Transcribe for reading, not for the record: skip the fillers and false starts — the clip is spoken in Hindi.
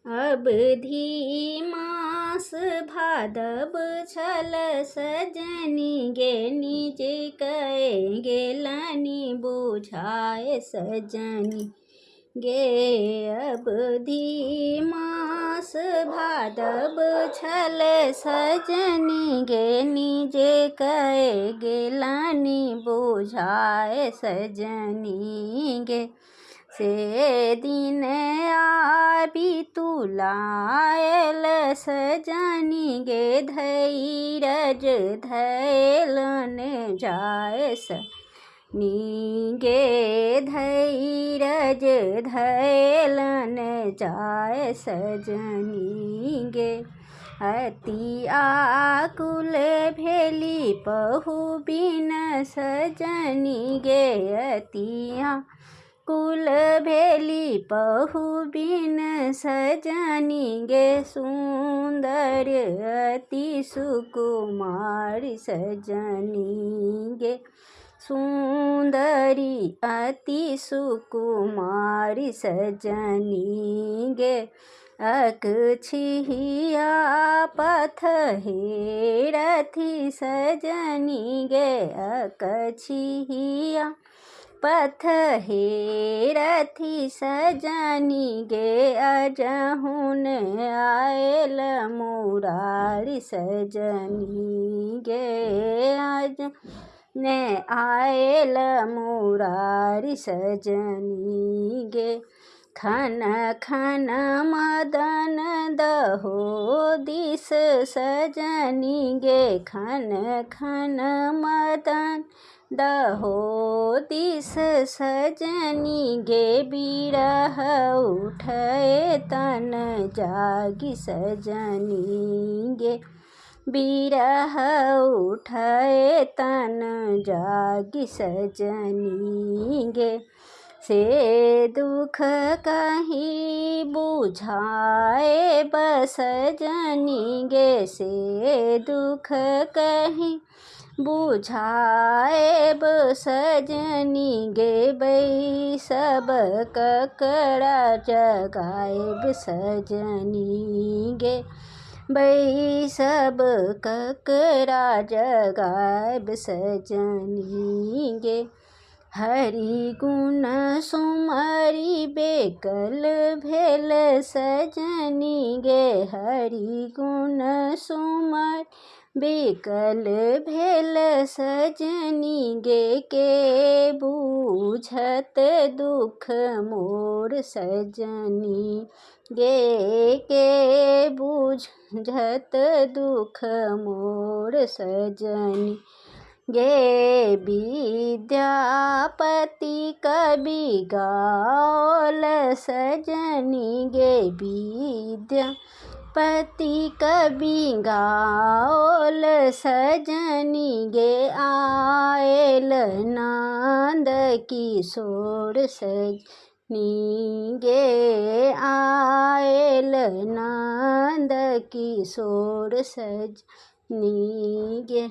अबधी मास भादव छल सजनी गे निजे कहे गेलनि बुझाए सजनी गे। अबधी मास भादव छल सजनी गे निजे कहे गेलनि बुझाए सजनी गे। से दिन आबि तुलायल सजनी गे धीरज धैलन जाय सजनी गे धीरज धैलन जाय सजनी गे। अति आकुल भेली पहु बिन सजनी गे अति कुल भेली पहु बिन सजनी गे। सुंदर अति सुकुमारी सजनी गे सुंदरी अति सुकुमारी सजनी गे। अकछिया पथ हेरथि सजनी गे अकछिया पथ हेरथि सजनी गे। अजहुन आयल मुरारी सजनी गे अजहुन आयल मुरारी सजनी गे। खन खन मदन दहो दिस सजनी गे खन खन मदन दहो दिस सजनी गे। बिरह उठे तन जागी सजनी गे बिरह उठे तन जागी सजनी गे। से दुख कहीं बुझाए बसजनी गे से दुख कहीं बुझाए बसजनी गे। बै सब ककरा जगाए सजनी गे बै सब ककरा जगाए सजनी गे। हरि गुण सुमरि बेकल भेल सजनी गे हरि गुण सुमरि बेकल भेल सजनी गे। के बूझत दुख मोर सजनी गे के बूझत दुख मोर सजनी गे। विद्यापति कवि गाओल सजनी गे विद्यापति कवि गाओल सजनी गे। आयल नंद किशोर सजनी गे आयल नंद किशोर सजनी गे।